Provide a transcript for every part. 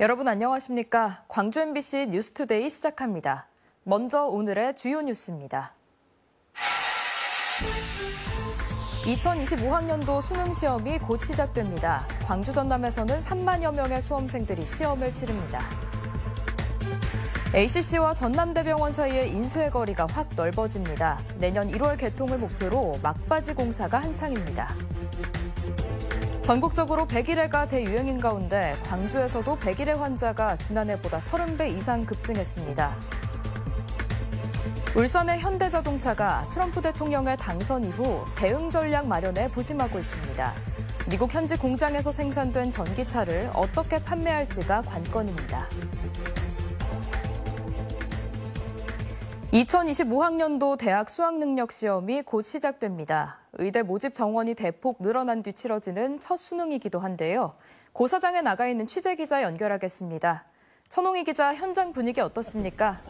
여러분 안녕하십니까? 광주 MBC 뉴스투데이 시작합니다. 먼저 오늘의 주요 뉴스입니다. 2025학년도 수능 시험이 곧 시작됩니다. 광주 전남에서는 3만여 명의 수험생들이 시험을 치릅니다. ACC와 전남대병원 사이의 인수의 거리가 확 넓어집니다. 내년 1월 개통을 목표로 막바지 공사가 한창입니다. 전국적으로 백일해가 대유행인 가운데 광주에서도 백일해 환자가 지난해보다 30배 이상 급증했습니다. 울산의 현대자동차가 트럼프 대통령의 당선 이후 대응 전략 마련에 부심하고 있습니다. 미국 현지 공장에서 생산된 전기차를 어떻게 판매할지가 관건입니다. 2025학년도 대학 수학능력 시험이 곧 시작됩니다. 의대 모집 정원이 대폭 늘어난 뒤 치러지는 첫 수능이기도 한데요. 고사장에 나가 있는 취재기자 연결하겠습니다. 천홍희 기자, 현장 분위기 어떻습니까?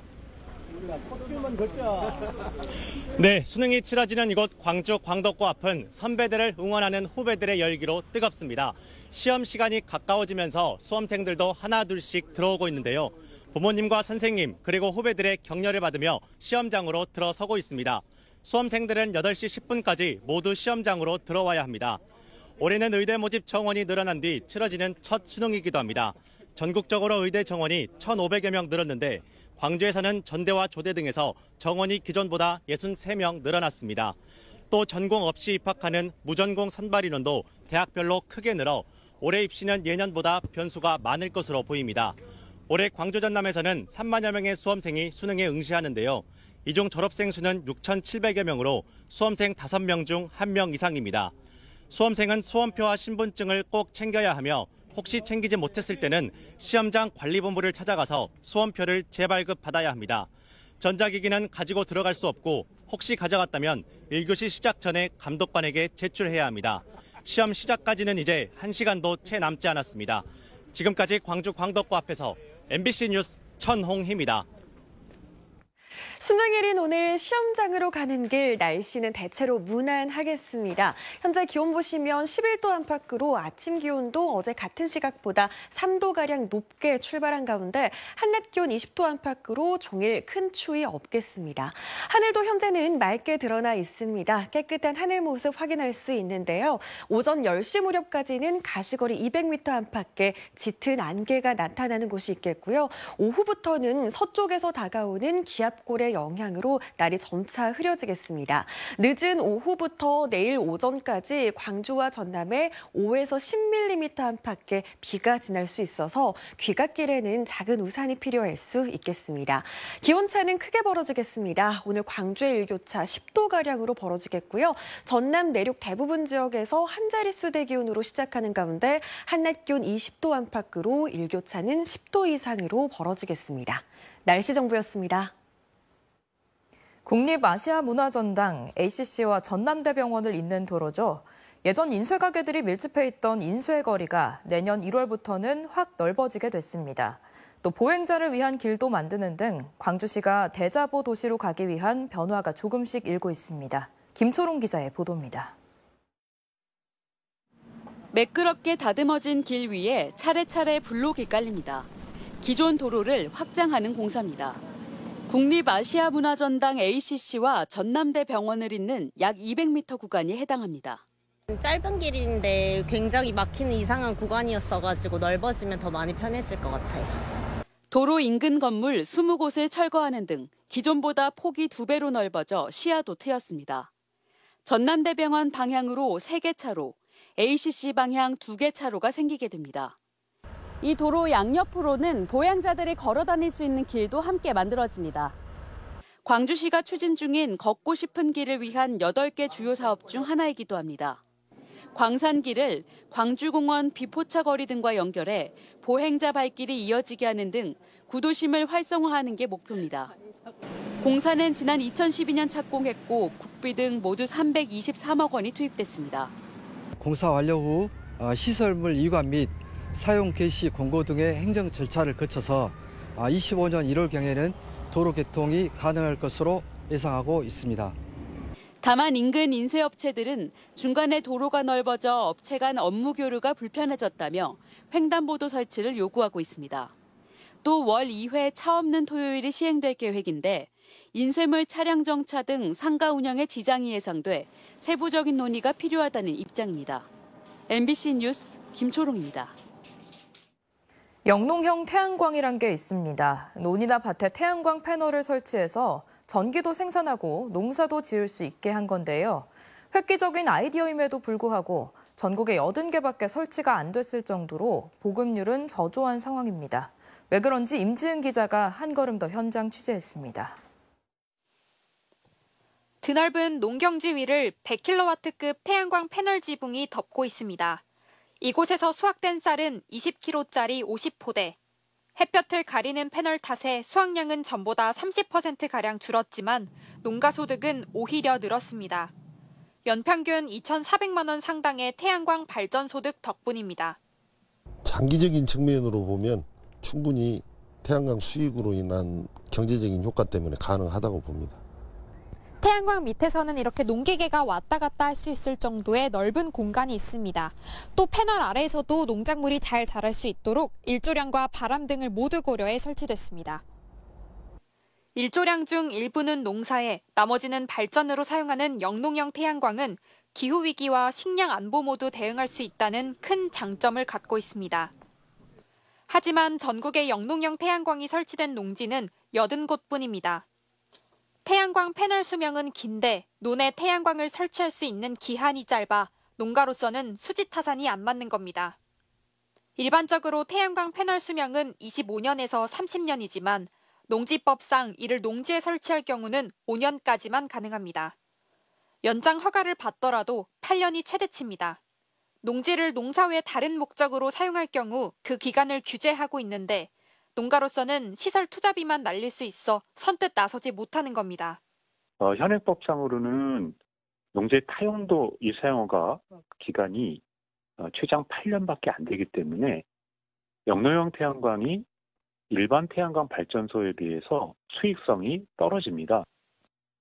네, 수능이 치러지는 이곳 광주 광덕고 앞은 선배들을 응원하는 후배들의 열기로 뜨겁습니다. 시험 시간이 가까워지면서 수험생들도 하나둘씩 들어오고 있는데요. 부모님과 선생님 그리고 후배들의 격려를 받으며 시험장으로 들어서고 있습니다. 수험생들은 8시 10분까지 모두 시험장으로 들어와야 합니다. 올해는 의대 모집 정원이 늘어난 뒤 치러지는 첫 수능이기도 합니다. 전국적으로 의대 정원이 1,500여 명 늘었는데 광주에서는 전대와 조대 등에서 정원이 기존보다 63명 늘어났습니다. 또 전공 없이 입학하는 무전공 선발 인원도 대학별로 크게 늘어 올해 입시는 예년보다 변수가 많을 것으로 보입니다. 올해 광주 전남에서는 3만여 명의 수험생이 수능에 응시하는데요. 이 중 졸업생 수는 6,700여 명으로 수험생 5명 중 1명 이상입니다. 수험생은 수험표와 신분증을 꼭 챙겨야 하며 혹시 챙기지 못했을 때는 시험장 관리본부를 찾아가서 수험표를 재발급 받아야 합니다. 전자기기는 가지고 들어갈 수 없고 혹시 가져갔다면 1교시 시작 전에 감독관에게 제출해야 합니다. 시험 시작까지는 이제 1시간도 채 남지 않았습니다. 지금까지 광주 광덕고 앞에서 MBC 뉴스 천홍희입니다. 수능일인 오늘 시험장으로 가는 길 날씨는 대체로 무난하겠습니다. 현재 기온 보시면 11도 안팎으로 아침 기온도 어제 같은 시각보다 3도가량 높게 출발한 가운데 한낮 기온 20도 안팎으로 종일 큰 추위 없겠습니다. 하늘도 현재는 맑게 드러나 있습니다. 깨끗한 하늘 모습 확인할 수 있는데요. 오전 10시 무렵까지는 가시거리 200m 안팎에 짙은 안개가 나타나는 곳이 있겠고요. 오후부터는 서쪽에서 다가오는 기압골의 영향으로 날이 점차 흐려지겠습니다. 늦은 오후부터 내일 오전까지 광주와 전남에 5에서 10mm 안팎의 비가 지날 수 있어서 귀갓길에는 작은 우산이 필요할 수 있겠습니다. 기온차는 크게 벌어지겠습니다. 오늘 광주의 일교차 10도가량으로 벌어지겠고요. 전남 내륙 대부분 지역에서 한 자릿수 기온으로 시작하는 가운데 한낮 기온 20도 안팎으로 일교차는 10도 이상으로 벌어지겠습니다. 날씨 정보였습니다. 국립아시아문화전당 ACC와 전남대병원을 잇는 도로죠. 예전 인쇄 가게들이 밀집해 있던 인쇄 거리가 내년 1월부터는 확 넓어지게 됐습니다. 또 보행자를 위한 길도 만드는 등 광주시가 대자보 도시로 가기 위한 변화가 조금씩 일고 있습니다. 김초롱 기자의 보도입니다. 매끄럽게 다듬어진 길 위에 차례차례 블록이 깔립니다. 기존 도로를 확장하는 공사입니다. 국립아시아문화전당 ACC와 전남대병원을 잇는 약 200m 구간이 해당합니다. 짧은 길인데 굉장히 막히는 이상한 구간이었어가지고 넓어지면 더 많이 편해질 것 같아요. 도로 인근 건물 20곳을 철거하는 등 기존보다 폭이 2배로 넓어져 시야도 트였습니다. 전남대병원 방향으로 3개 차로, ACC 방향 2개 차로가 생기게 됩니다. 이 도로 양옆으로는 보행자들이 걸어 다닐 수 있는 길도 함께 만들어집니다. 광주시가 추진 중인 걷고 싶은 길을 위한 8개 주요 사업 중 하나이기도 합니다. 광산길을 광주공원 비포차 거리 등과 연결해 보행자 발길이 이어지게 하는 등 구도심을 활성화하는 게 목표입니다. 공사는 지난 2012년 착공했고 국비 등 모두 323억 원이 투입됐습니다. 공사 완료 후 시설물 이관 및 사용 개시 공고 등의 행정 절차를 거쳐서 25년 1월경에는 도로 개통이 가능할 것으로 예상하고 있습니다. 다만 인근 인쇄업체들은 중간에 도로가 넓어져 업체 간 업무 교류가 불편해졌다며 횡단보도 설치를 요구하고 있습니다. 또 월 2회 차 없는 토요일이 시행될 계획인데 인쇄물 차량 정차 등 상가 운영에 지장이 예상돼 세부적인 논의가 필요하다는 입장입니다. MBC 뉴스 김초롱입니다. 영농형 태양광이란 게 있습니다. 논이나 밭에 태양광 패널을 설치해서 전기도 생산하고 농사도 지을 수 있게 한 건데요. 획기적인 아이디어임에도 불구하고 전국에 80개밖에 설치가 안 됐을 정도로 보급률은 저조한 상황입니다. 왜 그런지 임지은 기자가 한 걸음 더 현장 취재했습니다. 드넓은 농경지 위를 100kW급 태양광 패널 지붕이 덮고 있습니다. 이곳에서 수확된 쌀은 20kg짜리 50포대. 햇볕을 가리는 패널 탓에 수확량은 전보다 30%가량 줄었지만 농가 소득은 오히려 늘었습니다. 연평균 2,400만 원 상당의 태양광 발전 소득 덕분입니다. 장기적인 측면으로 보면 충분히 태양광 수익으로 인한 경제적인 효과 때문에 가능하다고 봅니다. 태양광 밑에서는 이렇게 농기계가 왔다 갔다 할 수 있을 정도의 넓은 공간이 있습니다. 또 패널 아래에서도 농작물이 잘 자랄 수 있도록 일조량과 바람 등을 모두 고려해 설치됐습니다. 일조량 중 일부는 농사에, 나머지는 발전으로 사용하는 영농형 태양광은 기후위기와 식량 안보 모두 대응할 수 있다는 큰 장점을 갖고 있습니다. 하지만 전국에 영농형 태양광이 설치된 농지는 80곳뿐입니다. 태양광 패널 수명은 긴데 논에 태양광을 설치할 수 있는 기한이 짧아 농가로서는 수지 타산이 안 맞는 겁니다. 일반적으로 태양광 패널 수명은 25년에서 30년이지만 농지법상 이를 농지에 설치할 경우는 5년까지만 가능합니다. 연장 허가를 받더라도 8년이 최대치입니다. 농지를 농사 외 다른 목적으로 사용할 경우 그 기간을 규제하고 있는데 농가로서는 시설 투자비만 날릴 수 있어 선뜻 나서지 못하는 겁니다. 현행법상으로는 농지 타용도 이 사용허가 기간이 최장 8년밖에 안 되기 때문에 영농형 태양광이 일반 태양광 발전소에 비해서 수익성이 떨어집니다.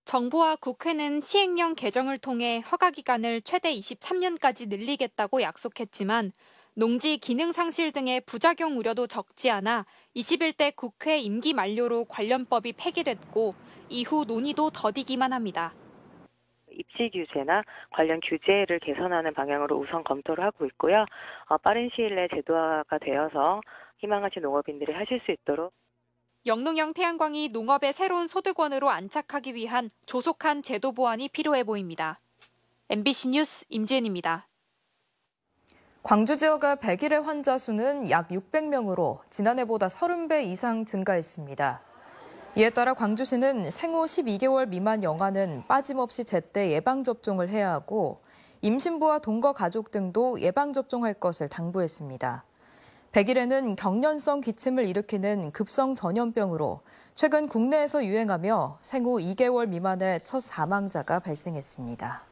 정부와 국회는 시행령 개정을 통해 허가 기간을 최대 23년까지 늘리겠다고 약속했지만 농지 기능 상실 등의 부작용 우려도 적지 않아 21대 국회 임기 만료로 관련법이 폐기됐고 이후 논의도 더디기만 합니다. 입지 규제나 관련 규제를 개선하는 방향으로 우선 검토를 하고 있고요. 빠른 시일 내 제도화가 되어서 희망하신 농업인들이 하실 수 있도록. 영농형 태양광이 농업의 새로운 소득원으로 안착하기 위한 조속한 제도 보완이 필요해 보입니다. MBC 뉴스 임지은입니다. 광주 지역의 100일의 환자 수는 약 600명으로 지난해보다 30배 이상 증가했습니다. 이에 따라 광주시는 생후 12개월 미만 영아는 빠짐없이 제때 예방접종을 해야 하고 임신부와 동거 가족 등도 예방접종할 것을 당부했습니다. 100일에는 경련성 기침을 일으키는 급성 전염병으로 최근 국내에서 유행하며 생후 2개월 미만의 첫 사망자가 발생했습니다.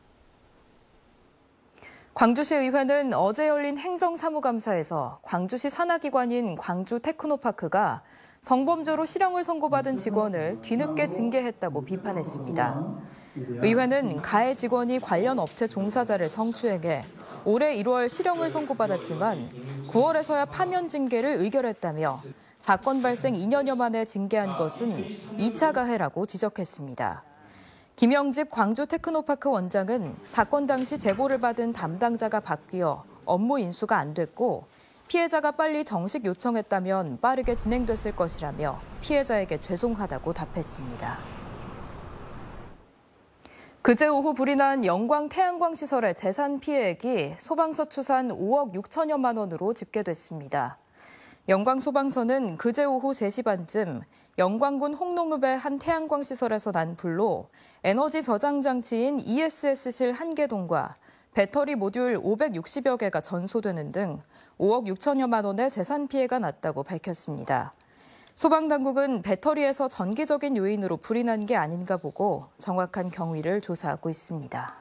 광주시 의회는 어제 열린 행정사무감사에서 광주시 산하기관인 광주테크노파크가 성범죄로 실형을 선고받은 직원을 뒤늦게 징계했다고 비판했습니다. 의회는 가해 직원이 관련 업체 종사자를 성추행해 올해 1월 실형을 선고받았지만 9월에서야 파면 징계를 의결했다며 사건 발생 2년여 만에 징계한 것은 2차 가해라고 지적했습니다. 김영집 광주테크노파크 원장은 사건 당시 제보를 받은 담당자가 바뀌어 업무 인수가 안 됐고 피해자가 빨리 정식 요청했다면 빠르게 진행됐을 것이라며 피해자에게 죄송하다고 답했습니다. 그제 오후 불이 난 영광 태양광 시설의 재산 피해액이 소방서 추산 5억 6천여만 원으로 집계됐습니다. 영광 소방서는 그제 오후 3시 반쯤 영광군 홍농읍의 한 태양광 시설에서 난 불로 에너지 저장 장치인 ESS실 1개동과 배터리 모듈 560여 개가 전소되는 등 5억 6천여만 원의 재산 피해가 났다고 밝혔습니다. 소방당국은 배터리에서 전기적인 요인으로 불이 난 게 아닌가 보고 정확한 경위를 조사하고 있습니다.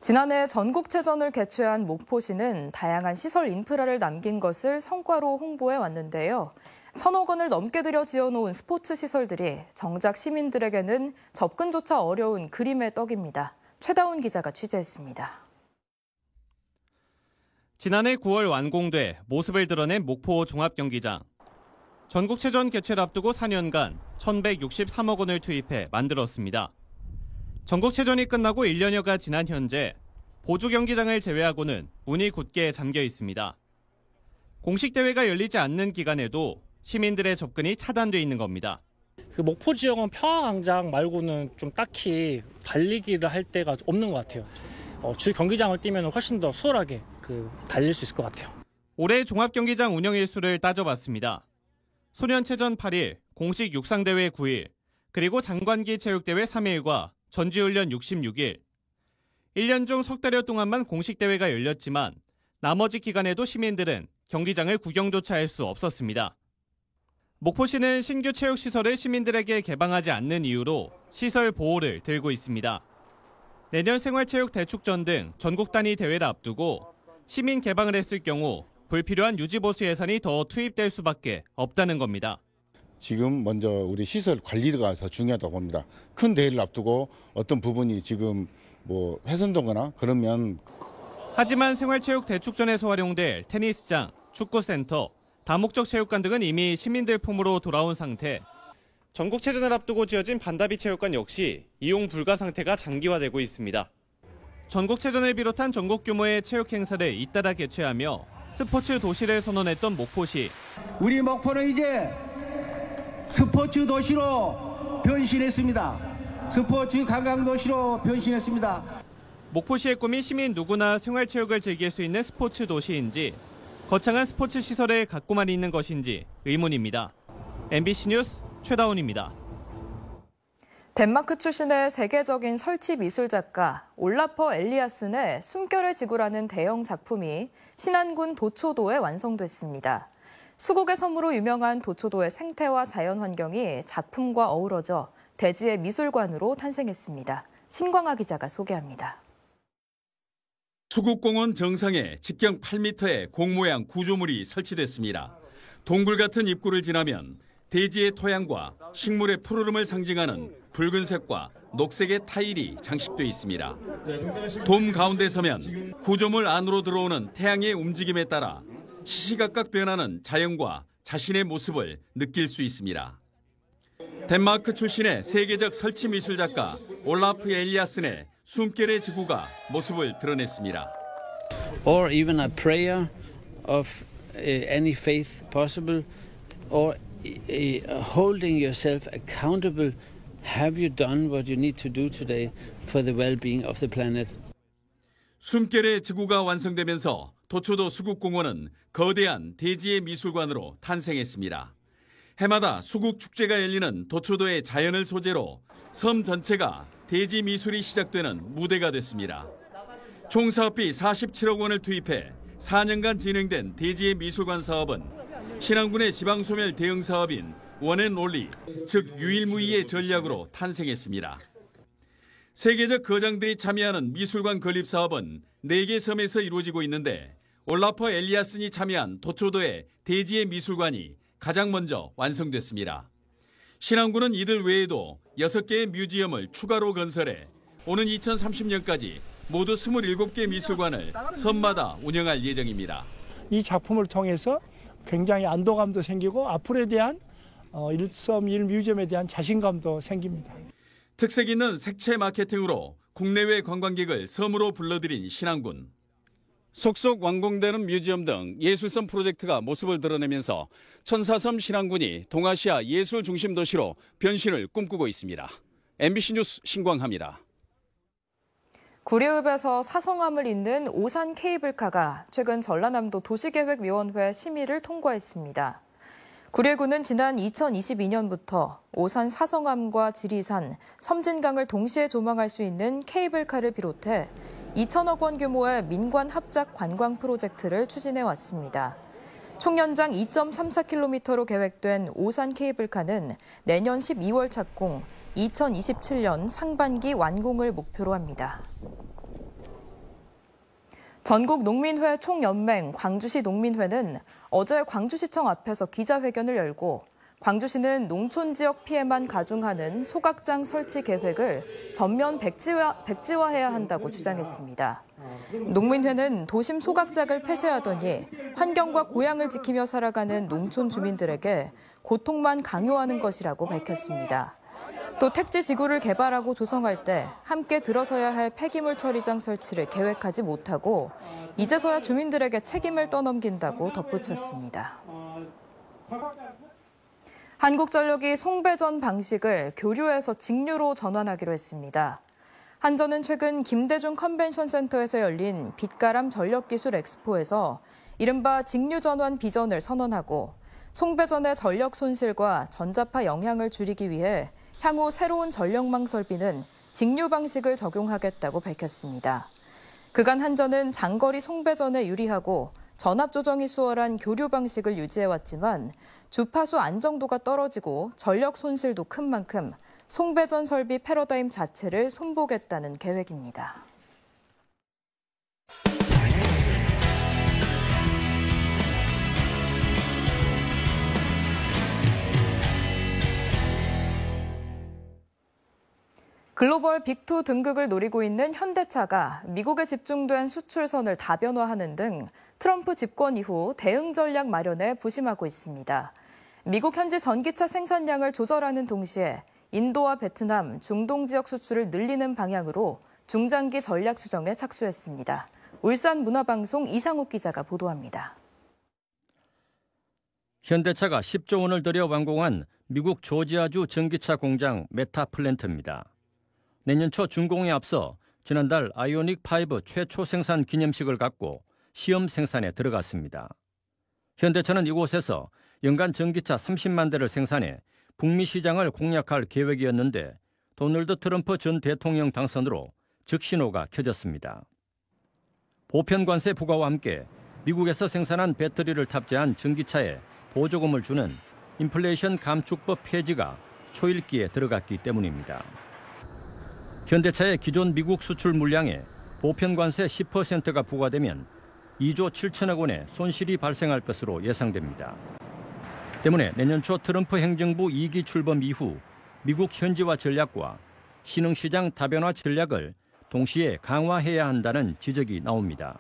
지난해 전국체전을 개최한 목포시는 다양한 시설 인프라를 남긴 것을 성과로 홍보해 왔는데요. 1,000억 원을 넘게 들여 지어놓은 스포츠 시설들이 정작 시민들에게는 접근조차 어려운 그림의 떡입니다. 최다운 기자가 취재했습니다. 지난해 9월 완공돼 모습을 드러낸 목포 종합경기장. 전국체전 개최를 앞두고 4년간 1,163억 원을 투입해 만들었습니다. 전국체전이 끝나고 1년여가 지난 현재 보조 경기장을 제외하고는 문이 굳게 잠겨 있습니다. 공식 대회가 열리지 않는 기간에도 시민들의 접근이 차단돼 있는 겁니다. 목포 지역은 평화광장 말고는 좀 딱히 달리기를 할 데가 없는 것 같아요. 주 경기장을 뛰면 훨씬 더 수월하게 달릴 수 있을 것 같아요. 올해 종합경기장 운영 일수를 따져봤습니다. 소년체전 8일, 공식 육상대회 9일, 그리고 장관기 체육대회 3일과 전지훈련 66일. 1년 중 석 달여 동안만 공식 대회가 열렸지만 나머지 기간에도 시민들은 경기장을 구경조차 할 수 없었습니다. 목포시는 신규 체육시설을 시민들에게 개방하지 않는 이유로 시설 보호를 들고 있습니다. 내년 생활체육대축전 등 전국 단위 대회를 앞두고 시민 개방을 했을 경우 불필요한 유지보수 예산이 더 투입될 수밖에 없다는 겁니다. 지금 먼저 우리 시설 관리가 더 중요하다고 봅니다. 큰 대회를 앞두고 어떤 부분이 지금 훼손되거나 그러면. 하지만 생활체육대축전에서 활용될 테니스장, 축구센터, 다목적 체육관 등은 이미 시민들 품으로 돌아온 상태. 전국체전을 앞두고 지어진 반다비 체육관 역시 이용 불가 상태가 장기화되고 있습니다. 전국체전을 비롯한 전국 규모의 체육 행사를 잇따라 개최하며 스포츠 도시를 선언했던 목포시. 우리 목포는 이제 스포츠 도시로 변신했습니다. 스포츠 관광 도시로 변신했습니다. 목포시의 꿈이 시민 누구나 생활체육을 즐길 수 있는 스포츠 도시인지 거창한 스포츠 시설을 갖고만 있는 것인지 의문입니다. MBC 뉴스 최다운입니다. 덴마크 출신의 세계적인 설치 미술 작가 올라퍼 엘리아슨의 숨결의 지구라는 대형 작품이 신안군 도초도에 완성됐습니다. 수국의 섬으로 유명한 도초도의 생태와 자연 환경이 작품과 어우러져 대지의 미술관으로 탄생했습니다. 신광하 기자가 소개합니다. 수국공원 정상에 직경 8m의 공 모양 구조물이 설치됐습니다. 동굴 같은 입구를 지나면 대지의 토양과 식물의 푸르름을 상징하는 붉은색과 녹색의 타일이 장식돼 있습니다. 돔 가운데 서면 구조물 안으로 들어오는 태양의 움직임에 따라 시시각각 변하는 자연과 자신의 모습을 느낄 수 있습니다. 덴마크 출신의 세계적 설치 미술 작가 올라프 엘리아슨의 숨결의 지구가 모습을 드러냈습니다. Or even a prayer of any faith possible, or holding yourself accountable. Have you done what you need to do today for the well-being of the planet? 숨결의 지구가 완성되면서 도초도 수국공원은 거대한 대지의 미술관으로 탄생했습니다. 해마다 수국축제가 열리는 도초도의 자연을 소재로 섬 전체가 대지 미술이 시작되는 무대가 됐습니다. 총 사업비 47억 원을 투입해 4년간 진행된 대지의 미술관 사업은 신안군의 지방소멸 대응 사업인 원앤올리, 즉 유일무이의 전략으로 탄생했습니다. 세계적 거장들이 참여하는 미술관 건립 사업은 4개 섬에서 이루어지고 있는데 올라퍼 엘리아슨이 참여한 도초도의 대지의 미술관이 가장 먼저 완성됐습니다. 신안군은 이들 외에도 6개의 뮤지엄을 추가로 건설해 오는 2030년까지 모두 27개 미술관을 섬마다 운영할 예정입니다. 이 작품을 통해서 굉장히 안도감도 생기고 앞으로에 대한 일섬 1뮤지엄에 대한 자신감도 생깁니다. 특색 있는 색채 마케팅으로 국내외 관광객을 섬으로 불러들인 신안군. 속속 완공되는 뮤지엄 등 예술섬 프로젝트가 모습을 드러내면서 천사섬 신안군이 동아시아 예술 중심 도시로 변신을 꿈꾸고 있습니다. MBC 뉴스 신광하입니다. 구리읍에서 사성함을 잇는 오산 케이블카가 최근 전라남도 도시계획위원회 심의를 통과했습니다. 구례구는 지난 2022년부터 오산 사성함과 지리산, 섬진강을 동시에 조망할 수 있는 케이블카를 비롯해 2천억 원 규모의 민관 합작 관광 프로젝트를 추진해 왔습니다. 총 연장 2.34km로 계획된 오산 케이블카는 내년 12월 착공, 2027년 상반기 완공을 목표로 합니다. 전국농민회 총연맹 광주시 농민회는 어제 광주시청 앞에서 기자회견을 열고 광주시는 농촌 지역 피해만 가중하는 소각장 설치 계획을 전면 백지화해야 한다고 주장했습니다. 농민회는 도심 소각장을 폐쇄하더니 환경과 고향을 지키며 살아가는 농촌 주민들에게 고통만 강요하는 것이라고 밝혔습니다. 또 택지 지구를 개발하고 조성할 때 함께 들어서야 할 폐기물 처리장 설치를 계획하지 못하고 이제서야 주민들에게 책임을 떠넘긴다고 덧붙였습니다. 한국전력이 송배전 방식을 교류에서 직류로 전환하기로 했습니다. 한전은 최근 김대중 컨벤션 센터에서 열린 빛가람 전력기술 엑스포에서 이른바 직류 전환 비전을 선언하고 송배전의 전력 손실과 전자파 영향을 줄이기 위해 향후 새로운 전력망 설비는 직류 방식을 적용하겠다고 밝혔습니다. 그간 한전은 장거리 송배전에 유리하고 전압 조정이 수월한 교류 방식을 유지해왔지만 주파수 안정도가 떨어지고 전력 손실도 큰 만큼 송배전 설비 패러다임 자체를 손보겠다는 계획입니다. 글로벌 빅2 등극을 노리고 있는 현대차가 미국에 집중된 수출선을 다변화하는 등 트럼프 집권 이후 대응 전략 마련에 부심하고 있습니다. 미국 현지 전기차 생산량을 조절하는 동시에 인도와 베트남, 중동 지역 수출을 늘리는 방향으로 중장기 전략 수정에 착수했습니다. 울산 문화방송 이상욱 기자가 보도합니다. 현대차가 10조 원을 들여 완공한 미국 조지아주 전기차 공장 메타플랜트입니다. 내년 초 준공에 앞서 지난달 아이오닉5 최초 생산 기념식을 갖고 시험 생산에 들어갔습니다. 현대차는 이곳에서 연간 전기차 30만 대를 생산해 북미 시장을 공략할 계획이었는데 도널드 트럼프 전 대통령 당선으로 적신호가 켜졌습니다. 보편 관세 부과와 함께 미국에서 생산한 배터리를 탑재한 전기차에 보조금을 주는 인플레이션 감축법 폐지가 초읽기에 들어갔기 때문입니다. 현대차의 기존 미국 수출 물량에 보편 관세 10%가 부과되면 2조 7천억 원의 손실이 발생할 것으로 예상됩니다. 때문에 내년 초 트럼프 행정부 2기 출범 이후 미국 현지화 전략과 신흥시장 다변화 전략을 동시에 강화해야 한다는 지적이 나옵니다.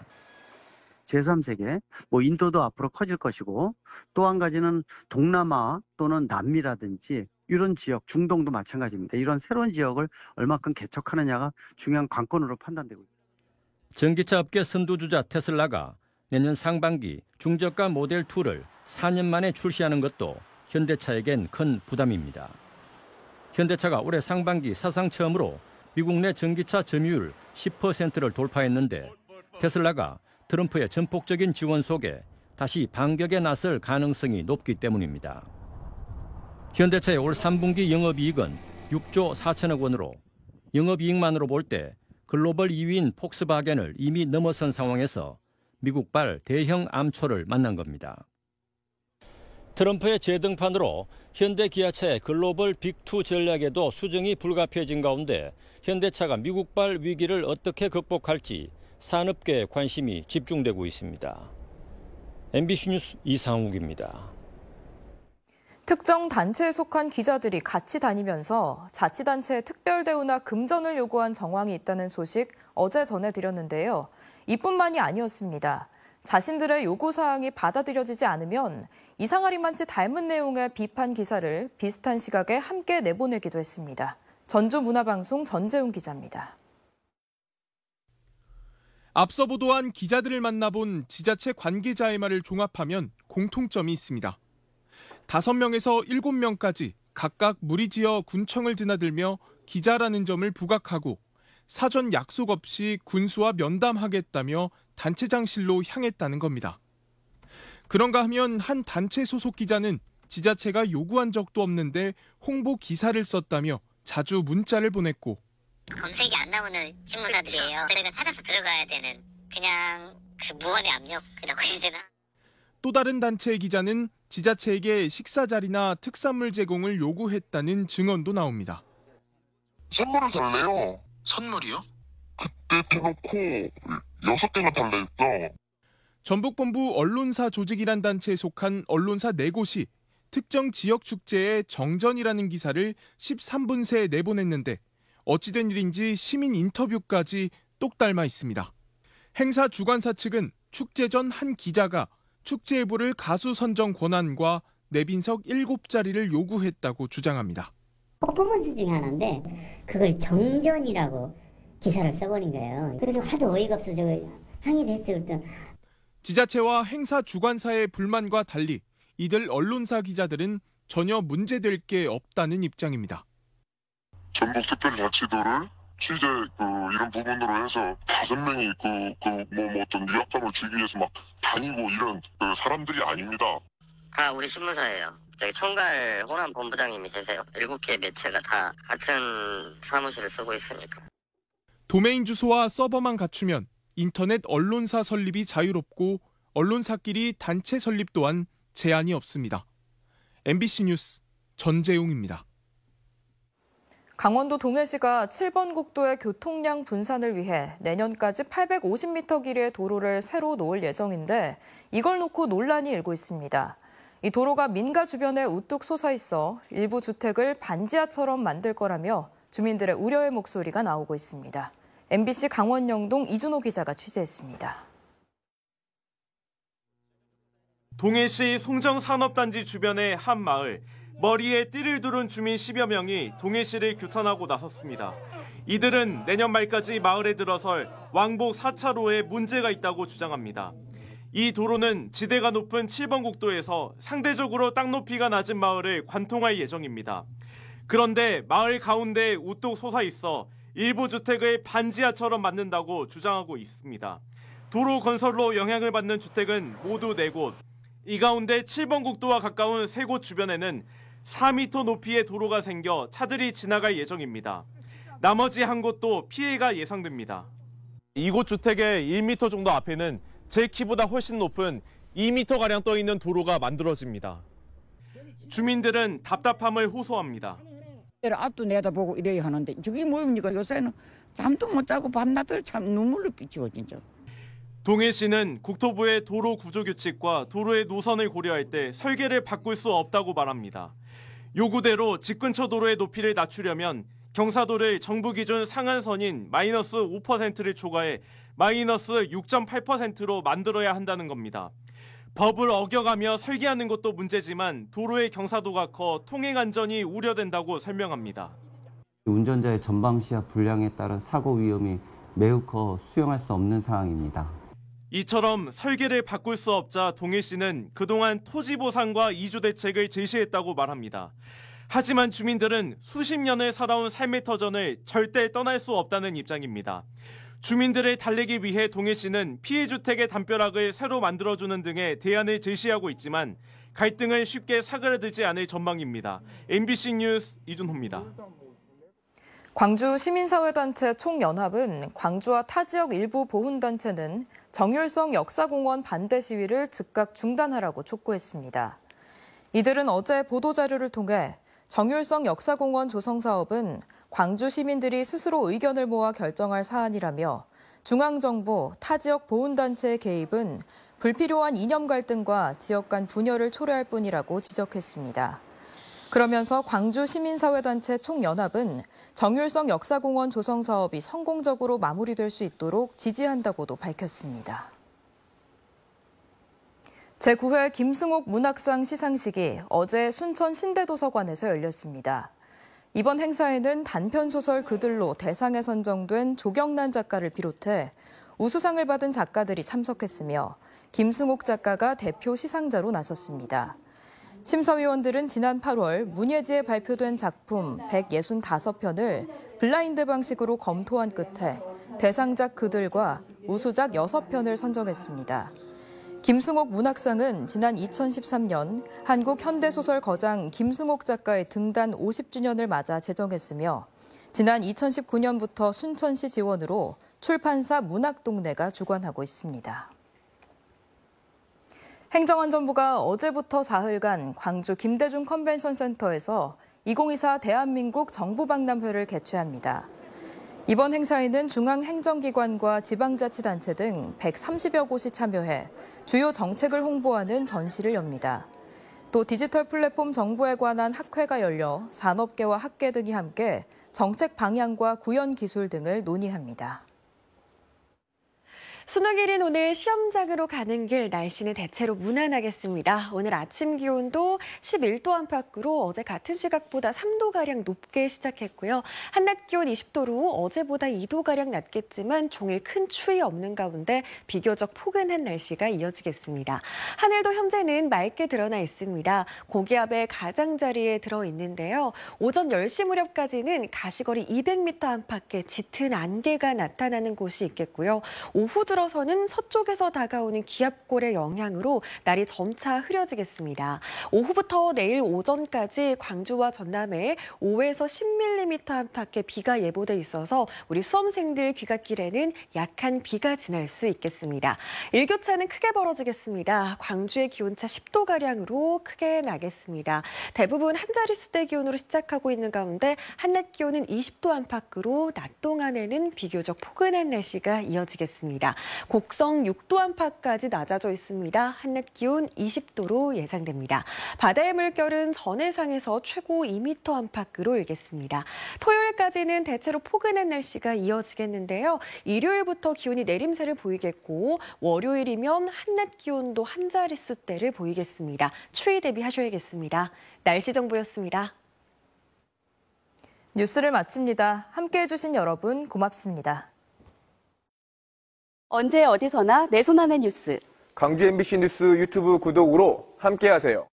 제3세계, 인도도 앞으로 커질 것이고 또 한 가지는 동남아 또는 남미라든지 이런 지역, 중동도 마찬가지입니다. 이런 새로운 지역을 얼마큼 개척하느냐가 중요한 관건으로 판단되고 있습니다. 전기차 업계 선두주자 테슬라가 내년 상반기 중저가 모델 2를 4년 만에 출시하는 것도 현대차에겐 큰 부담입니다. 현대차가 올해 상반기 사상 처음으로 미국 내 전기차 점유율 10%를 돌파했는데 테슬라가 트럼프의 전폭적인 지원 속에 다시 반격에 나설 가능성이 높기 때문입니다. 현대차의 올 3분기 영업이익은 6조 4천억 원으로 영업이익만으로 볼 때 글로벌 2위인 폭스바겐을 이미 넘어선 상황에서 미국발 대형 암초를 만난 겁니다. 트럼프의 재등판으로 현대 기아차의 글로벌 빅2 전략에도 수정이 불가피해진 가운데 현대차가 미국발 위기를 어떻게 극복할지 산업계에 관심이 집중되고 있습니다. MBC 뉴스 이상욱입니다. 특정 단체에 속한 기자들이 같이 다니면서 자치단체의 특별 대우나 금전을 요구한 정황이 있다는 소식 어제 전해드렸는데요. 이뿐만이 아니었습니다. 자신들의 요구사항이 받아들여지지 않으면 이상하리만치 닮은 내용의 비판 기사를 비슷한 시각에 함께 내보내기도 했습니다. 전주문화방송 전재훈 기자입니다. 앞서 보도한 기자들을 만나본 지자체 관계자의 말을 종합하면 공통점이 있습니다. 5명에서 7명까지 각각 무리지어 군청을 드나들며 기자라는 점을 부각하고 사전 약속 없이 군수와 면담하겠다며 단체장실로 향했다는 겁니다. 그런가 하면 한 단체 소속 기자는 지자체가 요구한 적도 없는데 홍보 기사를 썼다며 자주 문자를 보냈고 검색이 안 나오는 신문사들이에요. 저희가 찾아서 들어가야 되는 그냥 무언의 압력이라고 해야 되나? 또 다른 단체의 기자는 지자체에게 식사 자리나 특산물 제공을 요구했다는 증언도 나옵니다. 선물을 달래요. 선물이요? 그때 대놓고 6개가 달려있어. 전북본부 언론사 조직이란 단체에 속한 언론사 4곳이 특정 지역 축제의 정전이라는 기사를 13분 새에 내보냈는데 어찌된 일인지 시민 인터뷰까지 똑 닮아 있습니다. 행사 주관사 측은 축제 전 한 기자가 축제에 부를 가수 선정 권한과 내빈석 7자리를 요구했다고 주장합니다. 퍼포먼스 중에 하나인데 그걸 정전이라고 기사를 써버린 거예요. 그래서 하도 어이가 없어서 항의를 했어요. 지자체와 행사 주관사의 불만과 달리 이들 언론사 기자들은 전혀 문제될 게 없다는 입장입니다. 전북특별자치도를 취재 이런 부분으로 해서 5명이 어떤 위압감을 주기 위해서 막 다니고 이런 사람들이 아닙니다. 우리 신문사예요. 저기 총괄 호남 본부장님이 계세요. 7개 매체가 다 같은 사무실을 쓰고 있으니까. 도메인 주소와 서버만 갖추면 인터넷 언론사 설립이 자유롭고 언론사끼리 단체 설립 또한 제한이 없습니다. MBC 뉴스 전재용입니다. 강원도 동해시가 7번 국도의 교통량 분산을 위해 내년까지 850m 길이의 도로를 새로 놓을 예정인데 이걸 놓고 논란이 일고 있습니다. 이 도로가 민가 주변에 우뚝 솟아 있어 일부 주택을 반지하처럼 만들 거라며 주민들의 우려의 목소리가 나오고 있습니다. MBC 강원 영동 이준호 기자가 취재했습니다. 동해시 송정산업단지 주변의 한 마을, 머리에 띠를 두른 주민 10여 명이 동해시를 규탄하고 나섰습니다. 이들은 내년 말까지 마을에 들어설 왕복 4차로에 문제가 있다고 주장합니다. 이 도로는 지대가 높은 7번 국도에서 상대적으로 땅 높이가 낮은 마을을 관통할 예정입니다. 그런데 마을 가운데에 우뚝 솟아 있어 일부 주택을 반지하처럼 만든다고 주장하고 있습니다. 도로 건설로 영향을 받는 주택은 모두 4곳. 이 가운데 7번 국도와 가까운 3곳 주변에는 4m 높이의 도로가 생겨 차들이 지나갈 예정입니다. 나머지 한 곳도 피해가 예상됩니다. 이곳 주택의 1m 정도 앞에는 제 키보다 훨씬 높은 2m가량 떠 있는 도로가 만들어집니다. 주민들은 답답함을 호소합니다. 앞도 내다보고 이래야 하는데 저게 뭐입니까? 요새는 잠도 못 자고 밤낮을 참 눈물로 비치고 진짜. 동해시는 국토부의 도로 구조 규칙과 도로의 노선을 고려할 때 설계를 바꿀 수 없다고 말합니다. 요구대로 집 근처 도로의 높이를 낮추려면 경사도를 정부 기준 상한선인 마이너스 5%를 초과해 마이너스 6.8%로 만들어야 한다는 겁니다. 법을 어겨가며 설계하는 것도 문제지만 도로의 경사도가 커 통행 안전이 우려된다고 설명합니다. 운전자의 전방 시야 불량에 따른 사고 위험이 매우 커 수용할 수 없는 상황입니다. 이처럼 설계를 바꿀 수 없자 동해시는 그동안 토지 보상과 이주 대책을 제시했다고 말합니다. 하지만 주민들은 수십 년을 살아온 삶의 터전을 절대 떠날 수 없다는 입장입니다. 주민들을 달래기 위해 동해시는 피해 주택의 담벼락을 새로 만들어주는 등의 대안을 제시하고 있지만 갈등을 쉽게 사그라들지 않을 전망입니다. MBC 뉴스 이준호입니다. 광주 시민사회단체 총연합은 광주와 타 지역 일부 보훈단체는 정율성 역사공원 반대 시위를 즉각 중단하라고 촉구했습니다. 이들은 어제 보도자료를 통해 정율성 역사공원 조성 사업은 광주 시민들이 스스로 의견을 모아 결정할 사안이라며 중앙정부, 타 지역 보훈단체의 개입은 불필요한 이념 갈등과 지역 간 분열을 초래할 뿐이라고 지적했습니다. 그러면서 광주 시민사회단체 총연합은 정율성 역사공원 조성 사업이 성공적으로 마무리될 수 있도록 지지한다고도 밝혔습니다. 제9회 김승옥 문학상 시상식이 어제 순천 신대도서관에서 열렸습니다. 이번 행사에는 단편소설 그들로 대상에 선정된 조경란 작가를 비롯해 우수상을 받은 작가들이 참석했으며 김승옥 작가가 대표 시상자로 나섰습니다. 심사위원들은 지난 8월 문예지에 발표된 작품 165편을 블라인드 방식으로 검토한 끝에 대상작 그들과 우수작 6편을 선정했습니다. 김승옥 문학상은 지난 2013년 한국 현대소설 거장 김승옥 작가의 등단 50주년을 맞아 제정했으며 지난 2019년부터 순천시 지원으로 출판사 문학동네가 주관하고 있습니다. 행정안전부가 어제부터 사흘간 광주 김대중 컨벤션 센터에서 2024 대한민국 정부박람회를 개최합니다. 이번 행사에는 중앙행정기관과 지방자치단체 등 130여 곳이 참여해 주요 정책을 홍보하는 전시를 엽니다. 또 디지털 플랫폼 정보에 관한 학회가 열려 산업계와 학계 등이 함께 정책 방향과 구현 기술 등을 논의합니다. 수능일인 오늘 시험장으로 가는 길 날씨는 대체로 무난하겠습니다. 오늘 아침 기온도 11도 안팎으로 어제 같은 시각보다 3도가량 높게 시작했고요. 한낮 기온 20도로 어제보다 2도가량 낮겠지만 종일 큰 추위 없는 가운데 비교적 포근한 날씨가 이어지겠습니다. 하늘도 현재는 맑게 드러나 있습니다. 고기압의 가장자리에 들어있는데요. 오전 10시 무렵까지는 가시거리 200m 안팎의 짙은 안개가 나타나는 곳이 있겠고요. 오후 들어서는 서쪽에서 다가오는 기압골의 영향으로 날이 점차 흐려지겠습니다. 오후부터 내일 오전까지 광주와 전남에 5에서 10mm 안팎의 비가 예보돼 있어서 우리 수험생들 귀갓길에는 약한 비가 지날 수 있겠습니다. 일교차는 크게 벌어지겠습니다. 광주의 기온차 10도가량으로 크게 나겠습니다. 대부분 한 자릿수대 기온으로 시작하고 있는 가운데 한낮 기온은 20도 안팎으로 낮 동안에는 비교적 포근한 날씨가 이어지겠습니다. 곡성 6도 안팎까지 낮아져 있습니다. 한낮 기온 20도로 예상됩니다. 바다의 물결은 전해상에서 최고 2m 안팎으로 일겠습니다. 토요일까지는 대체로 포근한 날씨가 이어지겠는데요. 일요일부터 기온이 내림세를 보이겠고 월요일이면 한낮 기온도 한 자릿수대를 보이겠습니다. 추위 대비하셔야겠습니다. 날씨 정보였습니다. 뉴스를 마칩니다. 함께해 주신 여러분 고맙습니다. 언제 어디서나 내 손 안의 뉴스. 광주 MBC 뉴스 유튜브 구독으로 함께하세요.